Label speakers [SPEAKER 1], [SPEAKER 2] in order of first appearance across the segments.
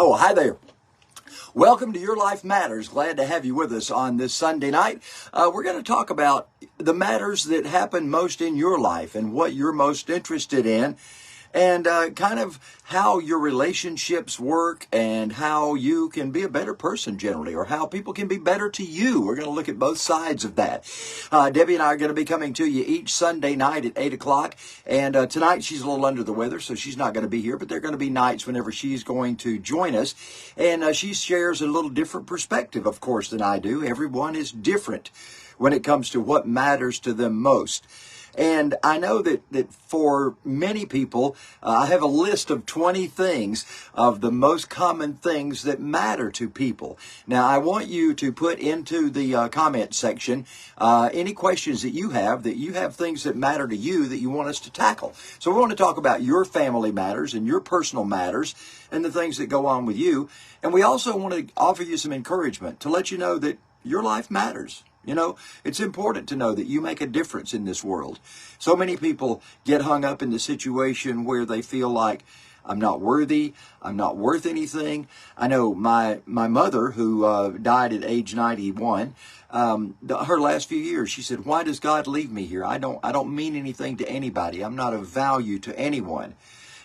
[SPEAKER 1] Oh, hi there. Welcome to Your Life Matters. Glad to have you with us on this Sunday night. We're going to talk about the matters that happen most in your life and what you're most interested in, and kind of how your relationships work and how you can be a better person generally, or how people can be better to you. We're going to look at both sides of that. Debbie and I are going to be coming to you each Sunday night at 8 o'clock. And tonight she's a little under the weather, so she's not going to be here. But there are going to be nights whenever she's going to join us. And she shares a little different perspective, of course, than I do. Everyone is different when it comes to what matters to them most. And I know that for many people, I have a list of 20 things of the most common things that matter to people. Now, I want you to put into the comment section any questions that you have things that matter to you that you want us to tackle. So we want to talk about your family matters and your personal matters and the things that go on with you. And we also want to offer you some encouragement to let you know that your life matters. You know, it's important to know that you make a difference in this world. So many people get hung up in the situation where they feel like, I'm not worthy, I'm not worth anything. I know my mother, who died at age 91, her last few years, she said, why does God leave me here? I don't mean anything to anybody. I'm not of value to anyone.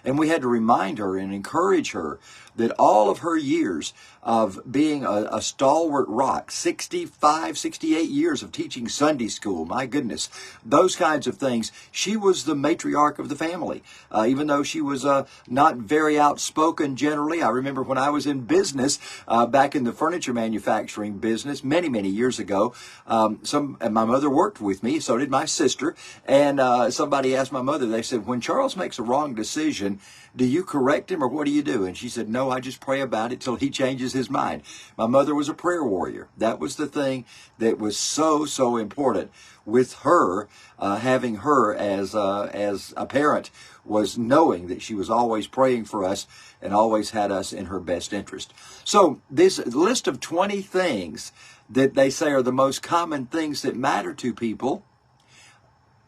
[SPEAKER 1] And we had to remind her and encourage her that all of her years of being a stalwart rock, 65, 68 years of teaching Sunday school, my goodness, those kinds of things, she was the matriarch of the family. Even though she was not very outspoken generally. I remember when I was in business, back in the furniture manufacturing business many, many years ago, and my mother worked with me, so did my sister, and somebody asked my mother, they said, when Charles makes a wrong decision, do you correct him or what do you do? And she said, no, I just pray about it till he changes his mind. My mother was a prayer warrior. That was the thing that was so, so important with her, having her as a parent, was knowing that she was always praying for us and always had us in her best interest. So this list of 20 things that they say are the most common things that matter to people,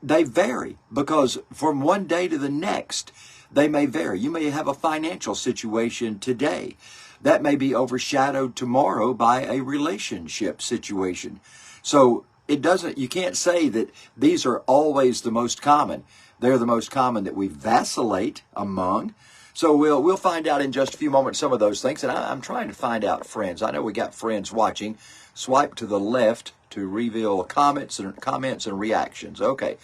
[SPEAKER 1] they vary because from one day to the next, they may vary. You may have a financial situation today that may be overshadowed tomorrow by a relationship situation. So you can't say that these are always the most common. They're the most common that we vacillate among. So we'll find out in just a few moments some of those things. And I'm trying to find out friends. I know we got friends watching. Swipe to the left to reveal comments and reactions. Okay.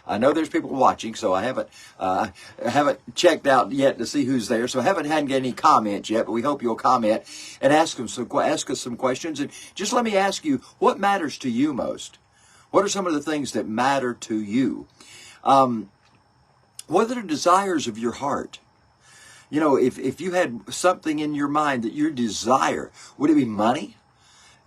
[SPEAKER 1] I know there's people watching, so I haven't checked out yet to see who's there. So I haven't had any comments yet, but we hope you'll comment and ask us some questions. And just let me ask you, what matters to you most? What are some of the things that matter to you? What are the desires of your heart? You know, if you had something in your mind that you desire, would it be money?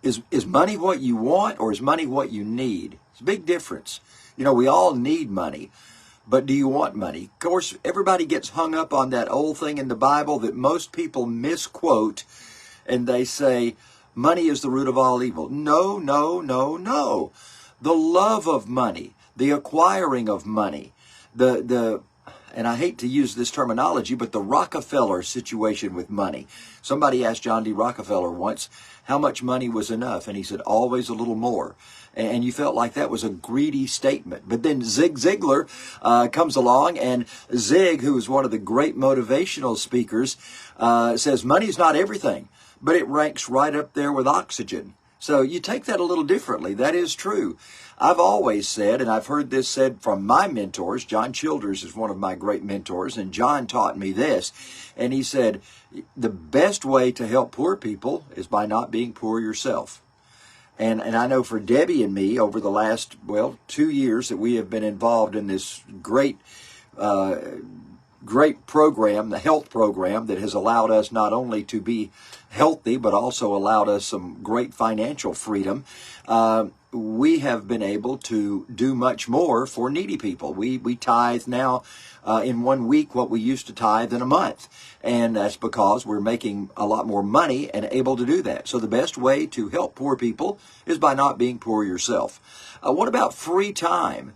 [SPEAKER 1] Is money what you want, or is money what you need? It's a big difference. You know, we all need money, but do you want money? Of course, everybody gets hung up on that old thing in the Bible that most people misquote, and they say, money is the root of all evil. No, no, no, no. The love of money, the acquiring of money, and I hate to use this terminology, but the Rockefeller situation with money. Somebody asked John D. Rockefeller once how much money was enough, and he said, always a little more. And you felt like that was a greedy statement. But then Zig Ziglar comes along, and Zig, who is one of the great motivational speakers, says money's not everything, but it ranks right up there with oxygen. So you take that a little differently. That is true. I've always said, and I've heard this said from my mentors, John Childers is one of my great mentors, and John taught me this, and he said, the best way to help poor people is by not being poor yourself. And I know for Debbie and me, over the last, 2 years that we have been involved in this great program, the health program, that has allowed us not only to be healthy, but also allowed us some great financial freedom. We have been able to do much more for needy people. We tithe now in 1 week what we used to tithe in a month. And that's because we're making a lot more money and able to do that. So the best way to help poor people is by not being poor yourself. What about free time?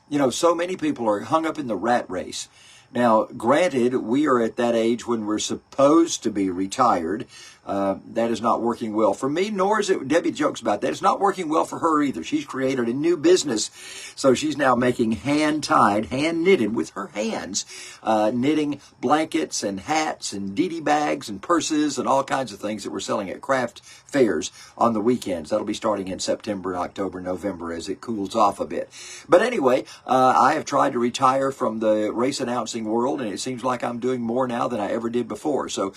[SPEAKER 1] You know, so many people are hung up in the rat race. Now, granted, we are at that age when we're supposed to be retired. That is not working well for me, nor is it, Debbie jokes about that. It's not working well for her either. She's created a new business. So she's now making hand-tied, hand-knitted with her hands, knitting blankets and hats and DD bags and purses and all kinds of things that we're selling at craft fairs on the weekends. That'll be starting in September, October, November as it cools off a bit. But anyway, I have tried to retire from the race announcing world, and it seems like I'm doing more now than I ever did before. So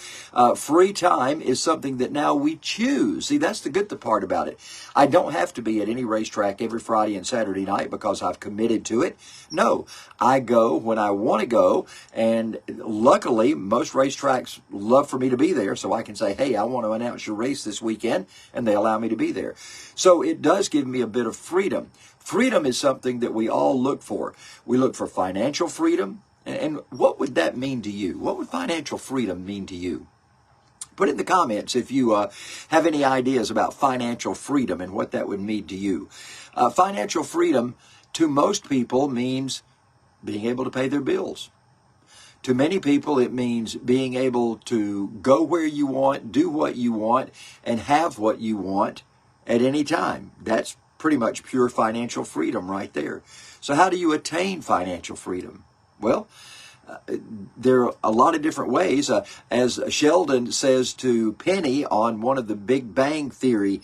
[SPEAKER 1] free time is something that now we choose. See, that's the good part about it. I don't have to be at any racetrack every Friday and Saturday night because I've committed to it. No, I go when I want to go, and luckily most racetracks love for me to be there, so I can say, hey, I want to announce your race this weekend, and they allow me to be there. So it does give me a bit of freedom. Freedom is something that we all look for. We look for financial freedom. And what would that mean to you? What would financial freedom mean to you? Put in the comments if you have any ideas about financial freedom and what that would mean to you. Financial freedom to most people means being able to pay their bills. To many people, it means being able to go where you want, do what you want, and have what you want at any time. That's pretty much pure financial freedom right there. So how do you attain financial freedom? Well, there are a lot of different ways. As Sheldon says to Penny on one of the Big Bang Theory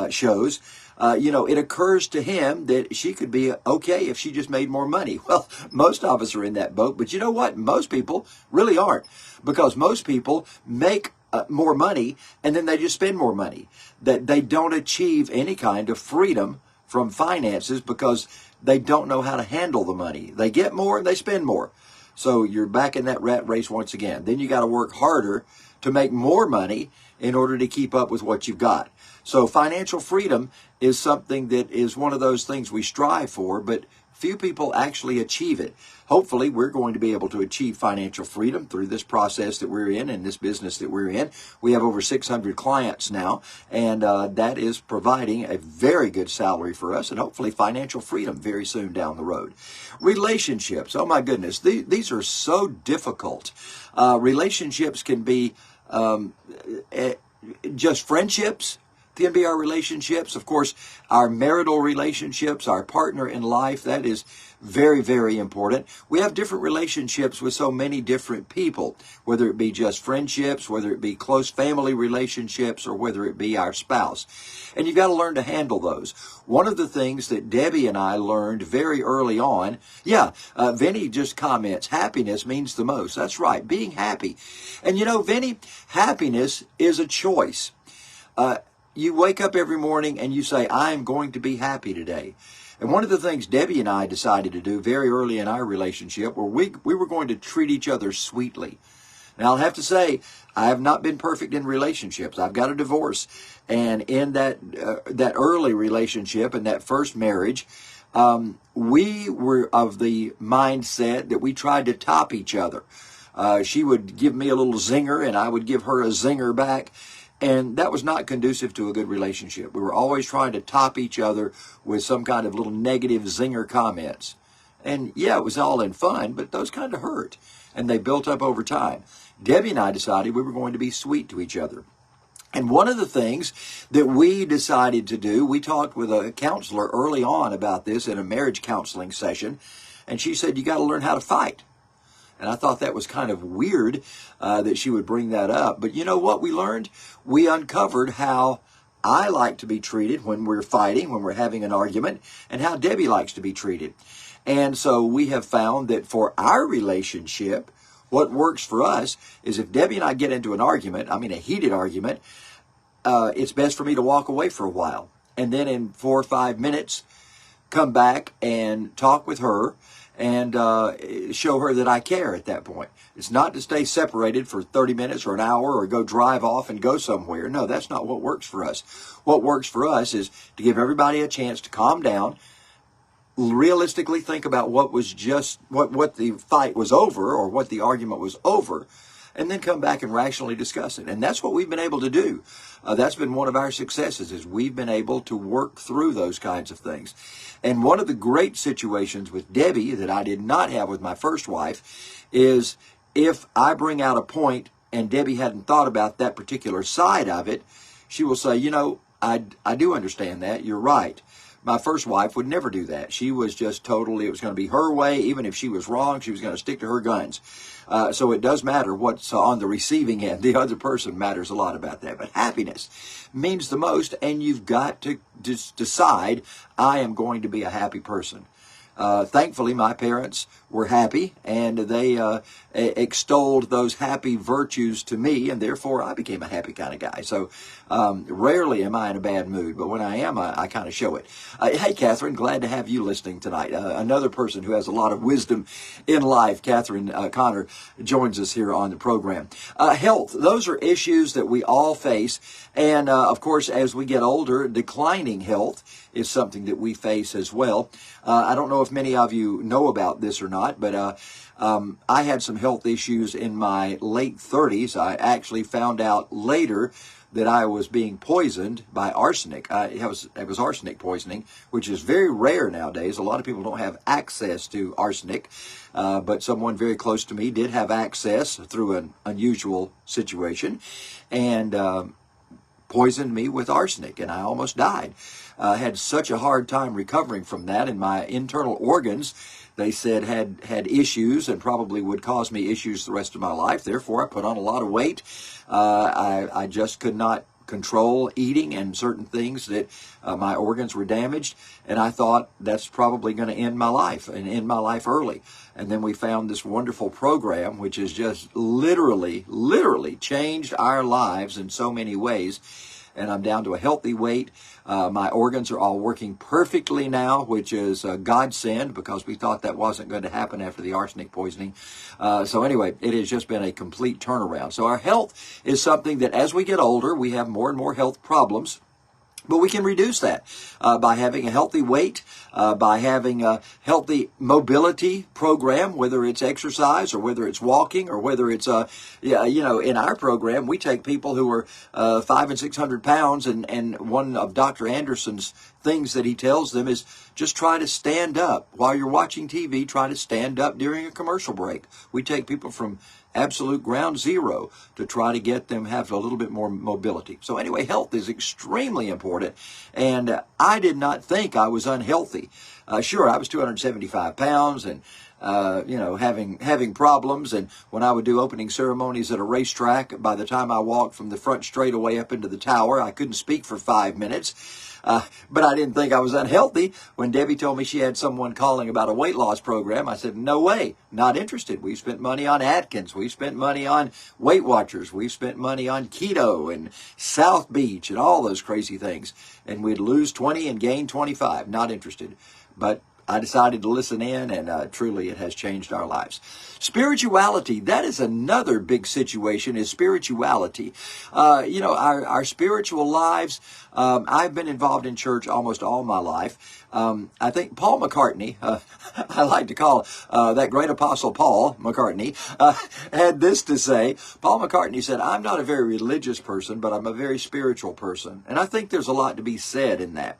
[SPEAKER 1] shows, it occurs to him that she could be okay if she just made more money. Well, most of us are in that boat, but you know what? Most people really aren't, because most people make more money and then they just spend more money. That they don't achieve any kind of freedom from finances because they don't know how to handle the money. They get more and they spend more. So you're back in that rat race once again. Then you got to work harder to make more money in order to keep up with what you've got. So financial freedom is something that is one of those things we strive for, but few people actually achieve it. Hopefully, we're going to be able to achieve financial freedom through this process that we're in and this business that we're in. We have over 600 clients now, and that is providing a very good salary for us and hopefully financial freedom very soon down the road. Relationships. Oh, my goodness. These are so difficult. Relationships can be just friendships. Can be our relationships, of course, our marital relationships, our partner in life. That is very, very important. We have different relationships with so many different people, whether it be just friendships, whether it be close family relationships, or whether it be our spouse. And you've got to learn to handle those. One of the things that Debbie and I learned very early on, Vinny just comments, happiness means the most. That's right, being happy. And Vinny, happiness is a choice. You wake up every morning and you say, I am going to be happy today. And one of the things Debbie and I decided to do very early in our relationship were we were going to treat each other sweetly. Now, I'll have to say, I have not been perfect in relationships. I've got a divorce. And in that early relationship and that first marriage, we were of the mindset that we tried to top each other. She would give me a little zinger and I would give her a zinger back. And that was not conducive to a good relationship. We were always trying to top each other with some kind of little negative zinger comments. And it was all in fun, but those kind of hurt. And they built up over time. Debbie and I decided we were going to be sweet to each other. And one of the things that we decided to do, we talked with a counselor early on about this in a marriage counseling session. And she said, you got to learn how to fight. And I thought that was kind of weird that she would bring that up. But you know what we learned? We uncovered how I like to be treated when we're fighting, when we're having an argument, and how Debbie likes to be treated. And so we have found that for our relationship, what works for us is if Debbie and I get into an argument, a heated argument, it's best for me to walk away for a while. And then in 4 or 5 minutes, come back and talk with her and show her that I care at that point. It's not to stay separated for 30 minutes or an hour or go drive off and go somewhere. No, that's not what works for us. What works for us is to give everybody a chance to calm down, realistically think about what was just, what the fight was over or what the argument was over, and then come back and rationally discuss it. And that's what we've been able to do. That's been one of our successes, is we've been able to work through those kinds of things. And one of the great situations with Debbie that I did not have with my first wife is if I bring out a point and Debbie hadn't thought about that particular side of it, she will say, I do understand that. You're right. My first wife would never do that. She was just totally, it was going to be her way. Even if she was wrong, she was going to stick to her guns. So it does matter what's on the receiving end. The other person matters a lot about that. But happiness means the most, and you've got to just decide, I am going to be a happy person. Thankfully, my parents were happy, and they extolled those happy virtues to me, and therefore I became a happy kind of guy. So rarely am I in a bad mood, but when I am, I kind of show it. Hey, Catherine, glad to have you listening tonight. Another person who has a lot of wisdom in life, Catherine Connor, joins us here on the program. Health, those are issues that we all face, and of course, as we get older, declining health is something that we face as well. I don't know if many of you know about this or not, but I had some health issues in my late 30s. I actually found out later that I was being poisoned by arsenic. It was arsenic poisoning, which is very rare nowadays. A lot of people don't have access to arsenic, but someone very close to me did have access through an unusual situation, and poisoned me with arsenic, and I almost died. I had such a hard time recovering from that, and my internal organs, they said, had issues and probably would cause me issues the rest of my life. Therefore, I put on a lot of weight. I just could not control eating and certain things that my organs were damaged, and I thought that's probably going to end my life, and end my life early. And then we found this wonderful program which has just literally changed our lives in so many ways, and I'm down to a healthy weight. My organs are all working perfectly now, which is a godsend, because we thought that wasn't going to happen after the arsenic poisoning. So anyway, it has just been a complete turnaround. So our health is something that as we get older, we have more and more health problems. But we can reduce that by having a healthy weight, by having a healthy mobility program, whether it's exercise or whether it's walking or whether it's, in our program, we take people who are 500 and 600 pounds, and one of Dr. Anderson's things that he tells them is just try to stand up. While you're watching TV, try to stand up during a commercial break. We take people from absolute ground zero to try to get them have a little bit more mobility. So anyway, health is extremely important, and I did not think I was unhealthy. Sure, I was 275 pounds and having problems, and when I would do opening ceremonies at a racetrack, by the time I walked from the front straightaway up into the tower, I couldn't speak for 5 minutes. But I didn't think I was unhealthy. When Debbie told me she had someone calling about a weight loss program, I said, no way, not interested. We've spent money on Atkins. We've spent money on Weight Watchers. We've spent money on keto and South Beach and all those crazy things. And we'd lose 20 and gain 25. Not interested. But I decided to listen in, and truly it has changed our lives. Spirituality, that is another big situation, is spirituality. Our spiritual lives, I've been involved in church almost all my life. I think Paul McCartney, I like to call that great apostle Paul McCartney, had this to say. Paul McCartney said, I'm not a very religious person, but I'm a very spiritual person. And I think there's a lot to be said in that.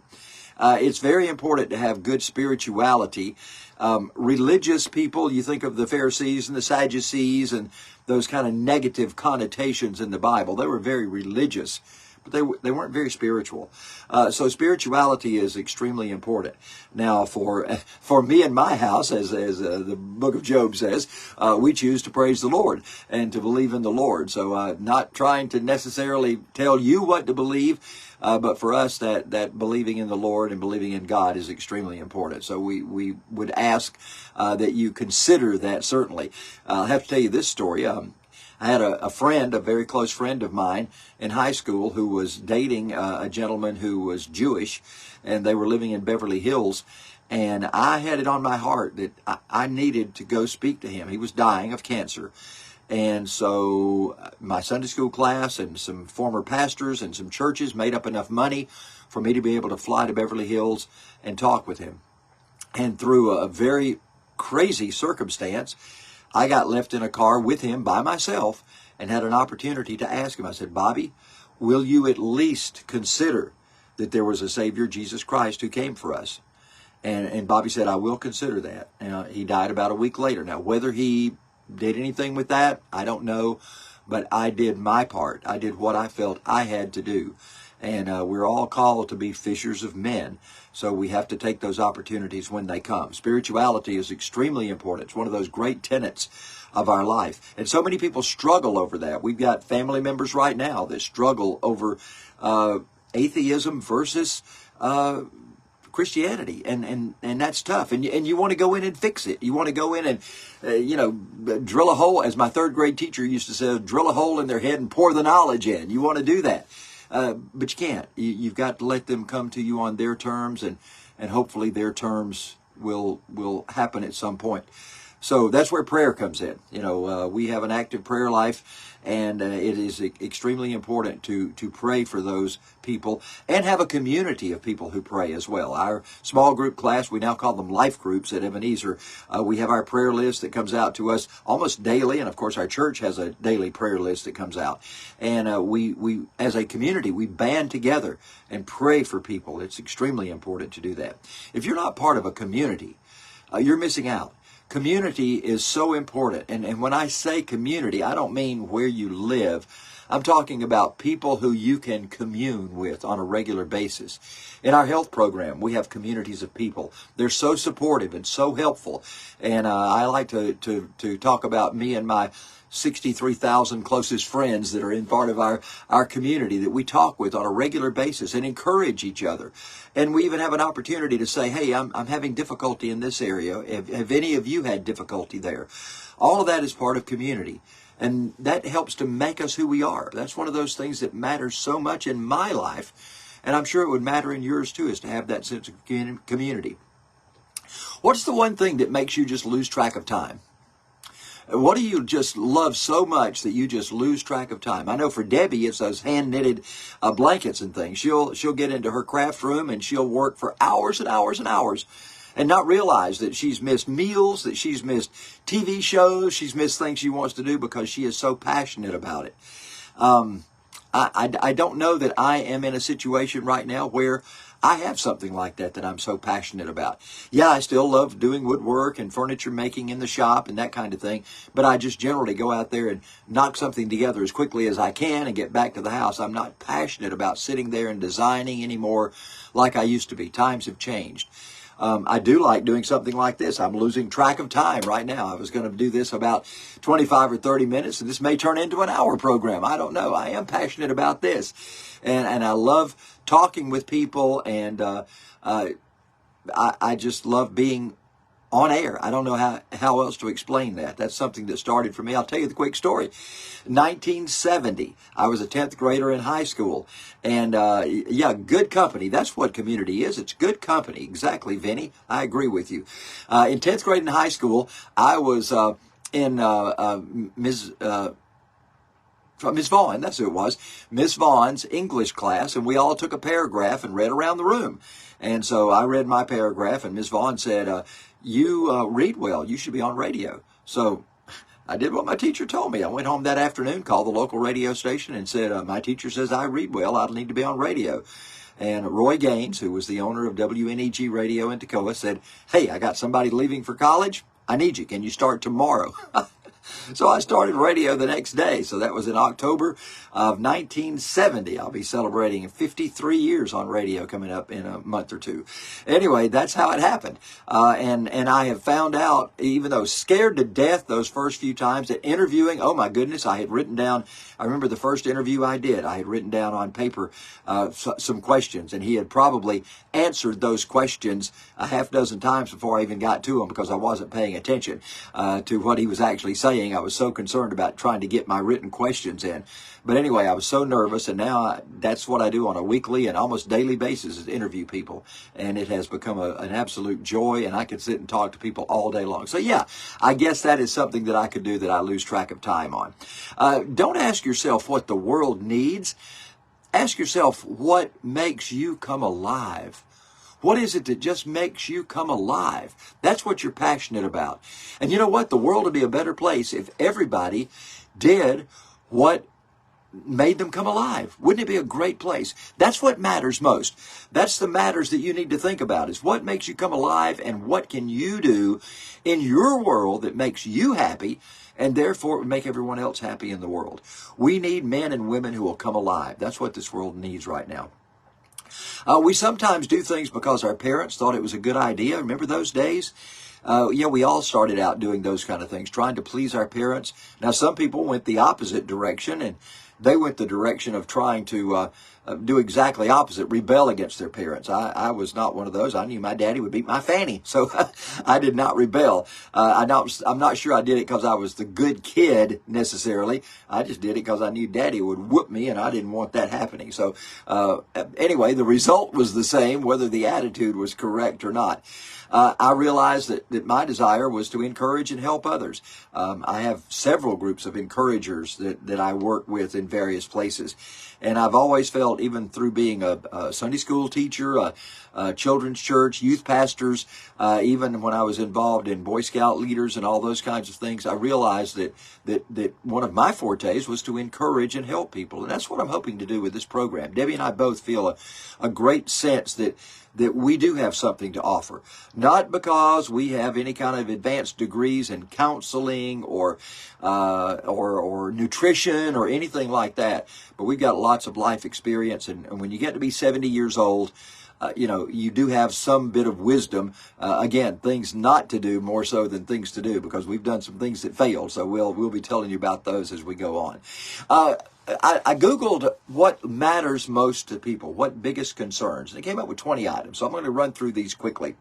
[SPEAKER 1] It's very important to have good spirituality. Religious people, you think of the Pharisees and the Sadducees and those kind of negative connotations in the Bible. They were very religious, but they weren't very spiritual. So spirituality is extremely important. Now, for me and my house, as the book of Job says, we choose to praise the Lord and to believe in the Lord. So not trying to necessarily tell you what to believe, but for us, that believing in the Lord and believing in God is extremely important. So we would ask that you consider that, certainly. I'll have to tell you this story. I had a friend, a very close friend of mine in high school, who was dating a gentleman who was Jewish, and they were living in Beverly Hills. And I had it on my heart that I needed to go speak to him. He was dying of cancer. And so my Sunday school class and some former pastors and some churches made up enough money for me to be able to fly to Beverly Hills and talk with him. And through a very crazy circumstance, I got left in a car with him by myself, and had an opportunity to ask him. I said, Bobby, will you at least consider that there was a Savior, Jesus Christ, who came for us? And Bobby said, I will consider that. He died about a week later. Now, whether he did anything with that, I don't know. But I did my part. I did what I felt I had to do. And we're all called to be fishers of men. So we have to take those opportunities when they come. Spirituality is extremely important. It's one of those great tenets of our life. And so many people struggle over that. We've got family members right now that struggle over atheism versus Christianity, and that's tough. And you want to go in and fix it. You want to go in and drill a hole, as my third grade teacher used to say, drill a hole in their head and pour the knowledge in. You want to do that, but you can't. You've got to let them come to you on their terms, and hopefully their terms will happen at some point. So that's where prayer comes in. We have an active prayer life, and it is extremely important to pray for those people and have a community of people who pray as well. Our small group class, we now call them life groups at Ebenezer. We have our prayer list that comes out to us almost daily, and of course our church has a daily prayer list that comes out. And we as a community, we band together and pray for people. It's extremely important to do that. If you're not part of a community, you're missing out. Community is so important. And when I say community, I don't mean where you live. I'm talking about people who you can commune with on a regular basis. In our health program, we have communities of people. They're so supportive and so helpful. And I like to talk about me and my 63,000 closest friends that are in part of our community that we talk with on a regular basis and encourage each other. And we even have an opportunity to say, hey, I'm having difficulty in this area. Have any of you had difficulty there? All of that is part of community. And that helps to make us who we are. That's one of those things that matters so much in my life. And I'm sure it would matter in yours too, is to have that sense of community. What's the one thing that makes you just lose track of time? What do you just love so much that you just lose track of time? I know for Debbie, it's those hand-knitted blankets and things. She'll get into her craft room and she'll work for hours and hours and hours and not realize that she's missed meals, that she's missed TV shows, she's missed things she wants to do because she is so passionate about it. I don't know that I am in a situation right now where I have something like that I'm so passionate about. Yeah, I still love doing woodwork and furniture making in the shop and that kind of thing, but I just generally go out there and knock something together as quickly as I can and get back to the house. I'm not passionate about sitting there and designing anymore like I used to be. Times have changed. I do like doing something like this. I'm losing track of time right now. I was going to do this about 25 or 30 minutes, and this may turn into an hour program. I don't know. I am passionate about this. And I love talking with people, and I just love being on air. I don't know how else to explain that. That's something that started for me. I'll tell you the quick story. 1970, I was a 10th grader in high school. And yeah, good company. That's what community is. It's good company. Exactly, Vinny. I agree with you. In 10th grade in high school, I was in Miss Vaughn, that's who it was, Miss Vaughn's English class, and we all took a paragraph and read around the room. And so I read my paragraph, and Miss Vaughn said, you read well, you should be on radio. So I did what my teacher told me. I went home that afternoon, called the local radio station, and said, my teacher says I read well, I need to be on radio. And Roy Gaines, who was the owner of WNEG Radio in Toccoa, said, hey, I got somebody leaving for college. I need you. Can you start tomorrow? So I started radio the next day. So that was in October of 1970. I'll be celebrating 53 years on radio coming up in a month or two. Anyway, that's how it happened. And I have found out, even though scared to death those first few times, that interviewing, oh my goodness, I had written down, I remember the first interview I did, I had written down on paper some questions, and he had probably answered those questions a half dozen times before I even got to them because I wasn't paying attention to what he was actually saying. I was so concerned about trying to get my written questions in. But anyway, I was so nervous, and now that's what I do on a weekly and almost daily basis is interview people. And it has become an absolute joy, and I can sit and talk to people all day long. So yeah, I guess that is something that I could do that I lose track of time on. Don't ask yourself what the world needs. Ask yourself what makes you come alive. What is it that just makes you come alive? That's what you're passionate about. And you know what? The world would be a better place if everybody did what made them come alive. Wouldn't it be a great place? That's what matters most. That's the matters that you need to think about, is what makes you come alive and what can you do in your world that makes you happy and therefore make everyone else happy in the world. We need men and women who will come alive. That's what this world needs right now. We sometimes do things because our parents thought it was a good idea. Remember those days? We all started out doing those kind of things, trying to please our parents. Now, some people went the opposite direction, and they went the direction of trying to do exactly opposite, rebel against their parents. I was not one of those. I knew my daddy would beat my fanny, so I did not rebel. I'm not sure I did it because I was the good kid necessarily. I just did it because I knew daddy would whoop me, and I didn't want that happening. So anyway, the result was the same, whether the attitude was correct or not. I realized that my desire was to encourage and help others. I have several groups of encouragers that I work with in various places. And I've always felt, even through being a Sunday school teacher, a children's church, youth pastors, even when I was involved in Boy Scout leaders and all those kinds of things, I realized that one of my fortes was to encourage and help people. And that's what I'm hoping to do with this program. Debbie and I both feel a great sense that we do have something to offer. Not because we have any kind of advanced degrees in counseling or nutrition or anything like that, but we've got lots of life experience. And when you get to be 70 years old, you do have some bit of wisdom. Again, things not to do more so than things to do, because we've done some things that failed. So we'll be telling you about those as we go on. I Googled what matters most to people, what biggest concerns, and it came up with 20 items. So I'm going to run through these quickly.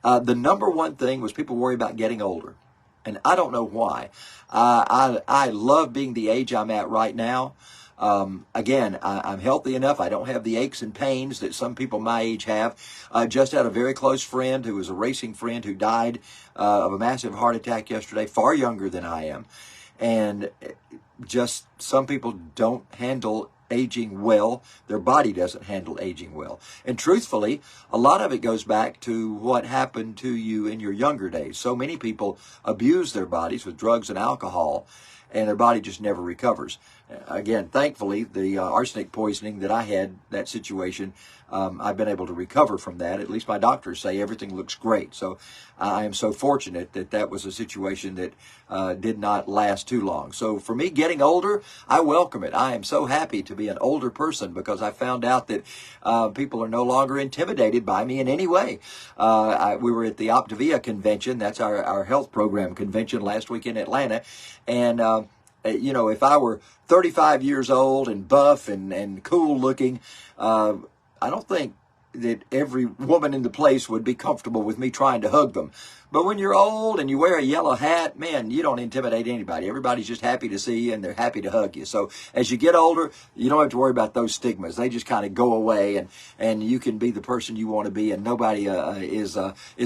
[SPEAKER 1] The number one thing was people worry about getting older. And I don't know why. I love being the age I'm at right now. Again, I'm healthy enough. I don't have the aches and pains that some people my age have. I just had a very close friend who was a racing friend who died of a massive heart attack yesterday, far younger than I am. And just some people don't handle aging well. Their body doesn't handle aging well. And truthfully, a lot of it goes back to what happened to you in your younger days. So many people abuse their bodies with drugs and alcohol, and their body just never recovers. Again, thankfully, the arsenic poisoning that I had, that situation, I've been able to recover from that. At least my doctors say everything looks great. So I am so fortunate that was a situation that did not last too long. So for me, getting older, I welcome it. I am so happy to be an older person, because I found out that people are no longer intimidated by me in any way. We were at the Optavia convention. That's our health program convention last week in Atlanta. And if I were 35 years old and buff and cool looking, I don't think that every woman in the place would be comfortable with me trying to hug them. But when you're old and you wear a yellow hat, man, you don't intimidate anybody. Everybody's just happy to see you, and they're happy to hug you. So as you get older, you don't have to worry about those stigmas. They just kind of go away, and you can be the person you want to be, and nobody is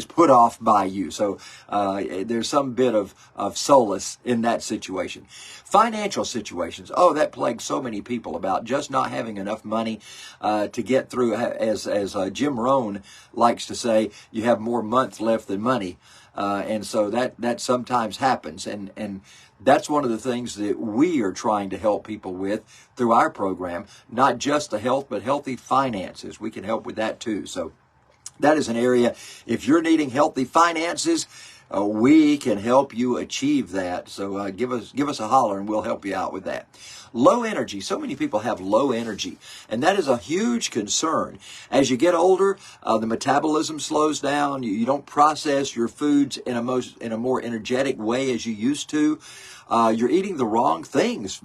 [SPEAKER 1] put off by you. So there's some bit of solace in that situation. Financial situations. Oh, that plagues so many people, about just not having enough money to get through. As Jim Rohn likes to say, you have more months left than money. And so that sometimes happens. And that's one of the things that we are trying to help people with through our program, not just the health, but healthy finances. We can help with that too. So that is an area, if you're needing healthy finances, we can help you achieve that. So give us a holler and we'll help you out with that. Low energy. So many people have low energy, and that is a huge concern. As you get older, the metabolism slows down. You don't process your foods in a more energetic way as you used to. You're eating the wrong things.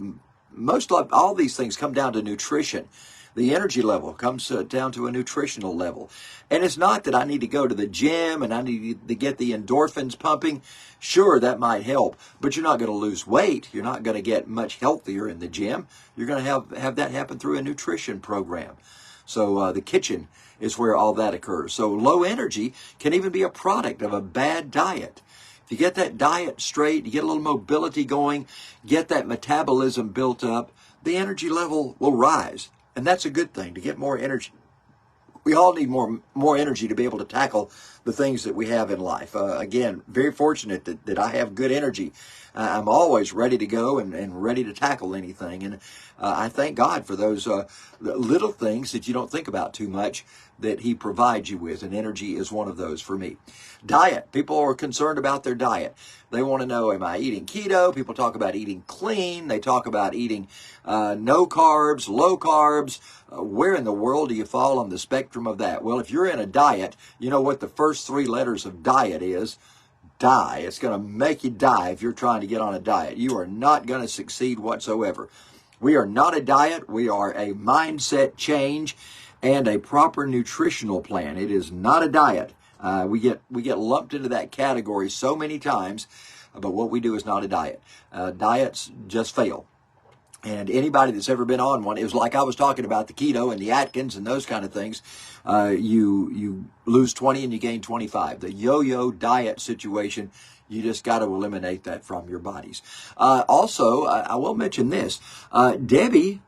[SPEAKER 1] All these things come down to nutrition. The energy level comes down to a nutritional level. And it's not that I need to go to the gym and I need to get the endorphins pumping. Sure, that might help, but you're not going to lose weight. You're not going to get much healthier in the gym. You're going to have that happen through a nutrition program. So the kitchen is where all that occurs. So low energy can even be a product of a bad diet. If you get that diet straight, you get a little mobility going, get that metabolism built up, the energy level will rise. And that's a good thing, to get more energy. We all need more energy to be able to tackle the things that we have in life. Again, very fortunate that I have good energy. I'm always ready to go and ready to tackle anything. And I thank God for those little things that you don't think about too much that he provides you with. And energy is one of those for me. Diet. People are concerned about their diet. They want to know, am I eating keto? People talk about eating clean. They talk about eating no carbs, low carbs. Where in the world do you fall on the spectrum of that? Well, if you're in a diet, you know what the first three letters of diet is? Die. It's going to make you die if you're trying to get on a diet. You are not going to succeed whatsoever. We are not a diet. We are a mindset change and a proper nutritional plan. It is not a diet. We get lumped into that category so many times, but what we do is not a diet. Diets just fail. And anybody that's ever been on one, it was like I was talking about the keto and the Atkins and those kind of things. You lose 20 and you gain 25. The yo-yo diet situation, you just got to eliminate that from your bodies. Also, I will mention this. Debbie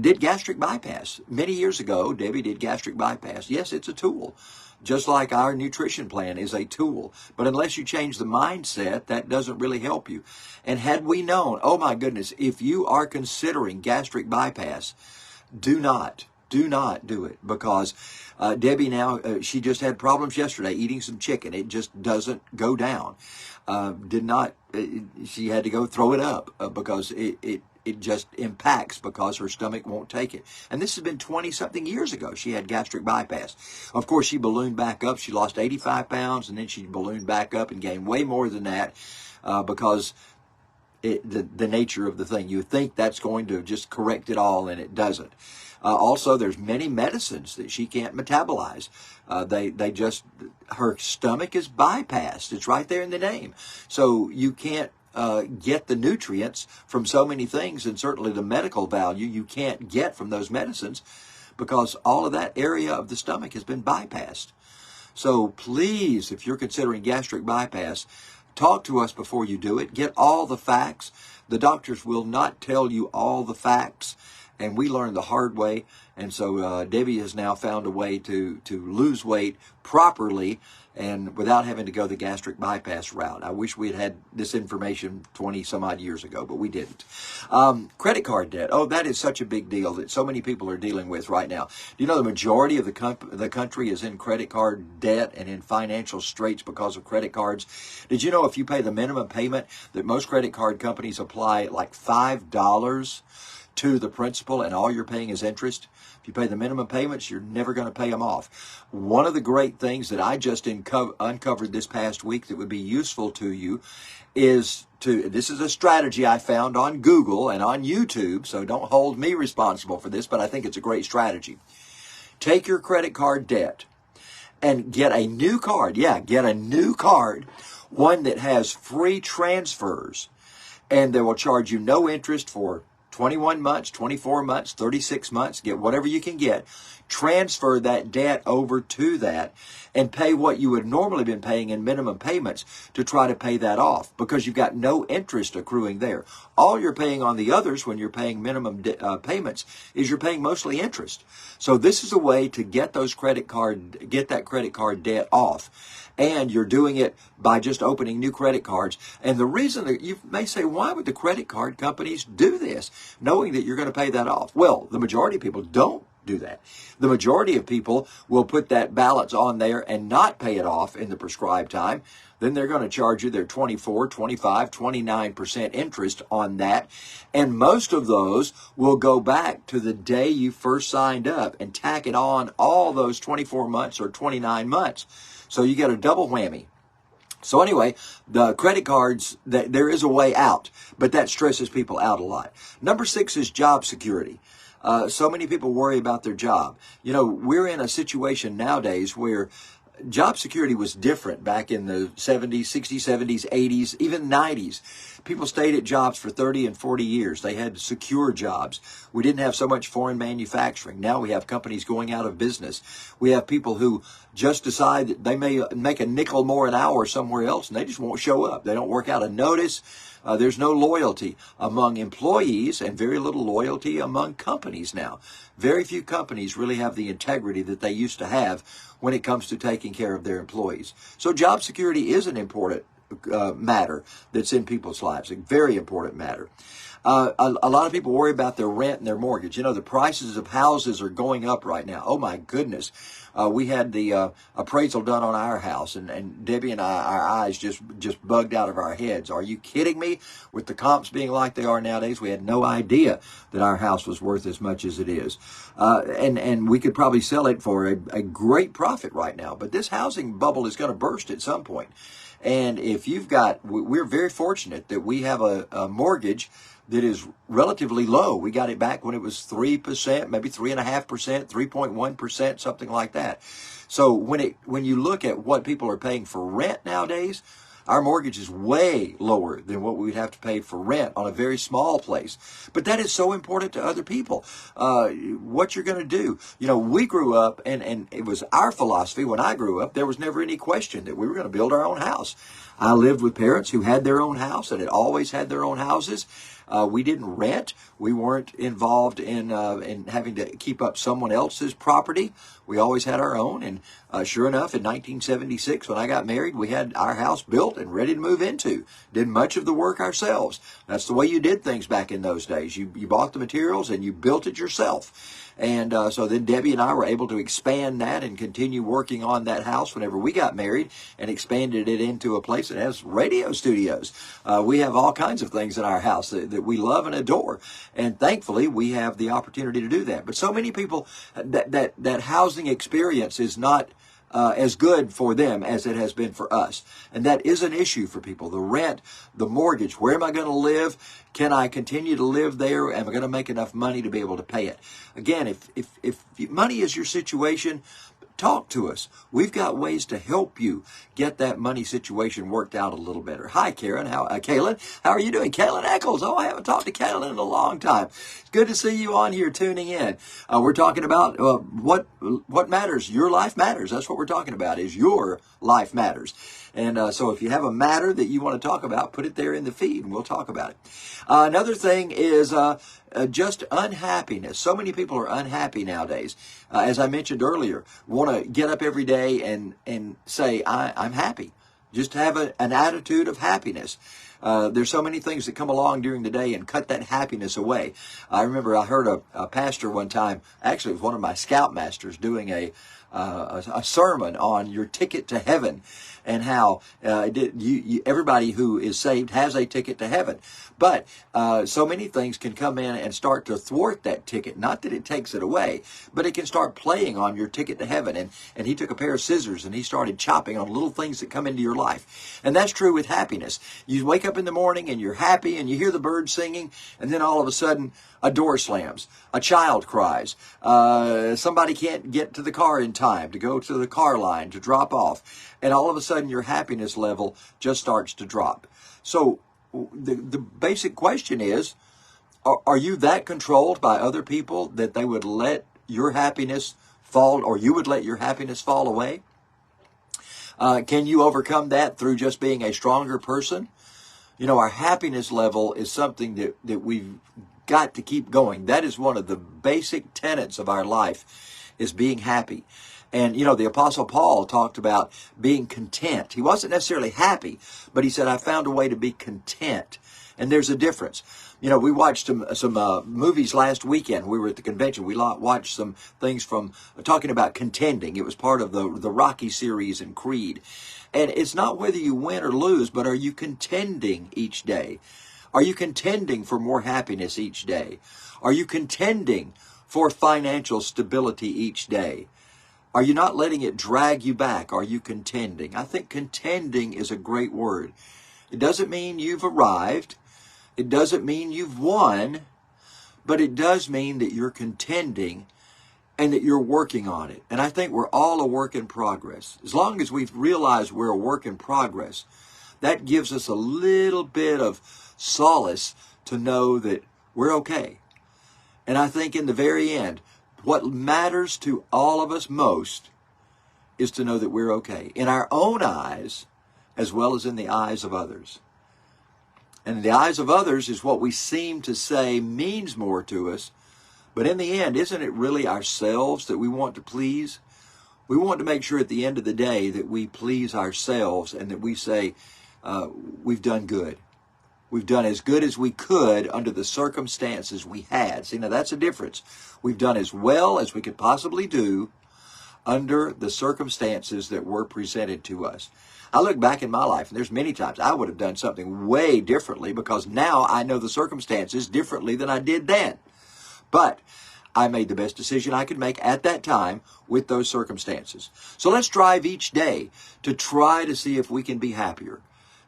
[SPEAKER 1] did gastric bypass. Many years ago, Debbie did gastric bypass. Yes, it's a tool. Just like our nutrition plan is a tool. But unless you change the mindset, that doesn't really help you. And had we known, oh my goodness, if you are considering gastric bypass, do not do it. Because Debbie now, she just had problems yesterday eating some chicken. It just doesn't go down. She had to go throw it up because it just impacts because her stomach won't take it. And this has been 20-something years ago. She had gastric bypass. Of course, she ballooned back up. She lost 85 pounds, and then she ballooned back up and gained way more than that because the nature of the thing. You think that's going to just correct it all, and it doesn't. Also, there's many medicines that she can't metabolize. Her stomach is bypassed. It's right there in the name. So you can't get the nutrients from so many things, and certainly the medical value you can't get from those medicines because all of that area of the stomach has been bypassed. So please, if you're considering gastric bypass, talk to us before you do it. Get all the facts. The doctors will not tell you all the facts, and we learned the hard way. And so Debbie has now found a way to lose weight properly and without having to go the gastric bypass route. I wish we had had this information 20 some odd years ago, but we didn't. Credit card debt. Oh, that is such a big deal that so many people are dealing with right now. Do you know the majority of the country is in credit card debt and in financial straits because of credit cards? Did you know if you pay the minimum payment that most credit card companies apply like $5 to the principal and all you're paying is interest? If you pay the minimum payments, you're never going to pay them off. One of the great things that I just uncovered this past week that would be useful to you is this is a strategy I found on Google and on YouTube, so don't hold me responsible for this, but I think it's a great strategy. Take your credit card debt and get a new card. Yeah, get a new card, one that has free transfers, and they will charge you no interest for 21 months, 24 months, 36 months, get whatever you can get, transfer that debt over to that and pay what you would normally been paying in minimum payments to try to pay that off because you've got no interest accruing there. All you're paying on the others when you're paying minimum payments is you're paying mostly interest. So this is a way to get that credit card debt off. And you're doing it by just opening new credit cards. And the reason that you may say, why would the credit card companies do this, knowing that you're going to pay that off? Well, the majority of people don't do that. The majority of people will put that balance on there and not pay it off in the prescribed time. Then they're going to charge you their 24, 25, 29% interest on that. And most of those will go back to the day you first signed up and tack it on all those 24 months or 29 months. So you get a double whammy. So anyway, the credit cards, there is a way out, but that stresses people out a lot. Number 6 is job security. So many people worry about their job. You know, we're in a situation nowadays where job security was different back in the 70s, 60s, 70s, 80s, even 90s. People stayed at jobs for 30 and 40 years. They had secure jobs. We didn't have so much foreign manufacturing. Now we have companies going out of business. We have people who just decide that they may make a nickel more an hour somewhere else and they just won't show up. They don't work out a notice. There's no loyalty among employees and very little loyalty among companies now. Very few companies really have the integrity that they used to have when it comes to taking care of their employees. So job security is an important matter that's in people's lives, a very important matter. A lot of people worry about their rent and their mortgage. You know, the prices of houses are going up right now. Oh my goodness. We had the appraisal done on our house, and Debbie and I, our eyes just bugged out of our heads. Are you kidding me? With the comps being like they are nowadays, we had no idea that our house was worth as much as it is. And we could probably sell it for a great profit right now. But this housing bubble is going to burst at some point. And if you've got, we're very fortunate that we have a mortgage that is relatively low. We got it back when it was 3%, maybe 3.5%, 3.1%, something like that. So when you look at what people are paying for rent nowadays, our mortgage is way lower than what we would have to pay for rent on a very small place. But that is so important to other people. What you're going to do. You know, we grew up, and it was our philosophy when I grew up, there was never any question that we were going to build our own house. I lived with parents who had their own house and had always had their own houses. We didn't rent. We weren't involved in having to keep up someone else's property. We always had our own. And sure enough, in 1976, when I got married, we had our house built and ready to move into. Did much of the work ourselves. That's the way you did things back in those days. You bought the materials and you built it yourself. And so then Debbie and I were able to expand that and continue working on that house whenever we got married, and expanded it into a place that has radio studios. We have all kinds of things in our house that we love and adore. And thankfully, we have the opportunity to do that. But so many people, that housing experience is not as good for them as it has been for us. And that is an issue for people. The rent, the mortgage, where am I going to live? Can I continue to live there? Am I going to make enough money to be able to pay it? Again, if money is your situation, talk to us. We've got ways to help you get that money situation worked out a little better. Hi, Karen. Kaylin, how are you doing? Kaylin Eccles. Oh, I haven't talked to Kaylin in a long time. It's good to see you on here tuning in. We're talking about what matters. Your life matters. That's what we're talking about, is your life matters. And so if you have a matter that you want to talk about, put it there in the feed and we'll talk about it. Another thing is just unhappiness. So many people are unhappy nowadays. As I mentioned earlier, want to get up every day and say, I'm happy. Just have an attitude of happiness. There's so many things that come along during the day and cut that happiness away. I remember I heard a pastor one time, actually it was one of my scoutmasters, doing a sermon on your ticket to heaven, and how everybody who is saved has a ticket to heaven. But so many things can come in and start to thwart that ticket. Not that it takes it away, but it can start playing on your ticket to heaven. And he took a pair of scissors and he started chopping on little things that come into your life. And that's true with happiness. You wake up in the morning and you're happy and you hear the birds singing, and then all of a sudden a door slams, a child cries, somebody can't get to the car in time to go to the car line to drop off, and all of a sudden your happiness level just starts to drop. So the basic question is, are you that controlled by other people that they would let your happiness fall, or you would let your happiness fall away? Can you overcome that through just being a stronger person? You know, our happiness level is something that we've got to keep going. That is one of the basic tenets of our life, is being happy. And, you know, the Apostle Paul talked about being content. He wasn't necessarily happy, but he said, I found a way to be content. And there's a difference. You know, we watched some movies last weekend. We were at the convention. We watched some things from talking about contending. It was part of the Rocky series and Creed. And it's not whether you win or lose, but are you contending each day? Are you contending for more happiness each day? Are you contending for financial stability each day? Are you not letting it drag you back? Are you contending? I think contending is a great word. It doesn't mean you've arrived. It doesn't mean you've won, but it does mean that you're contending and that you're working on it. And I think we're all a work in progress. As long as we've realized we're a work in progress, that gives us a little bit of solace to know that we're okay. And I think in the very end, what matters to all of us most is to know that we're okay in our own eyes as well as in the eyes of others. And in the eyes of others is what we seem to say means more to us. But in the end, isn't it really ourselves that we want to please? We want to make sure at the end of the day that we please ourselves and that we say, we've done good. We've done as good as we could under the circumstances we had. See, now that's a difference. We've done as well as we could possibly do under the circumstances that were presented to us. I look back in my life, and there's many times I would have done something way differently because now I know the circumstances differently than I did then. But I made the best decision I could make at that time with those circumstances. So let's strive each day to try to see if we can be happier.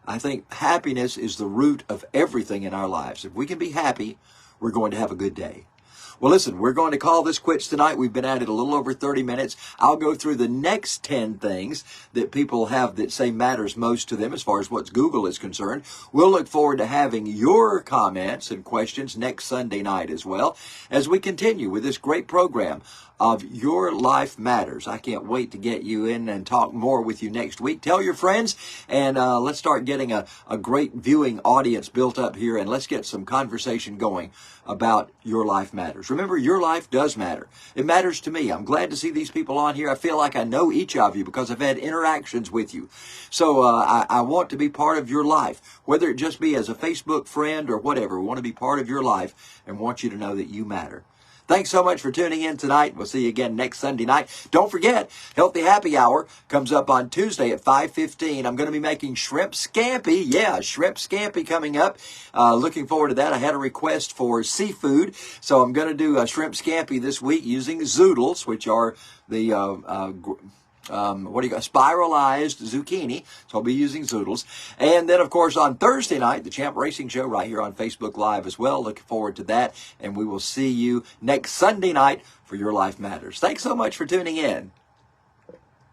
[SPEAKER 1] I think happiness is the root of everything in our lives. If we can be happy, we're going to have a good day. Well, listen, we're going to call this quits tonight. We've been at it a little over 30 minutes. I'll go through the next 10 things that people have that say matters most to them as far as what Google is concerned. We'll look forward to having your comments and questions next Sunday night as well as we continue with this great program of Your Life Matters. I can't wait to get you in and talk more with you next week. Tell your friends, and let's start getting a great viewing audience built up here, and let's get some conversation going about Your Life Matters. Remember, your life does matter. It matters to me. I'm glad to see these people on here. I feel like I know each of you because I've had interactions with you. So I want to be part of your life, whether it just be as a Facebook friend or whatever. We want to be part of your life and want you to know that you matter. Thanks so much for tuning in tonight. We'll see you again next Sunday night. Don't forget, Healthy Happy Hour comes up on Tuesday at 5:15. I'm going to be making shrimp scampi. Yeah, shrimp scampi coming up. Looking forward to that. I had a request for seafood, so I'm going to do a shrimp scampi this week using zoodles, which are the spiralized zucchini. So I'll be using zoodles. And then, of course, on Thursday night, the Champ Racing Show right here on Facebook Live as well. Looking forward to that. And we will see you next Sunday night for Your Life Matters. Thanks so much for tuning in.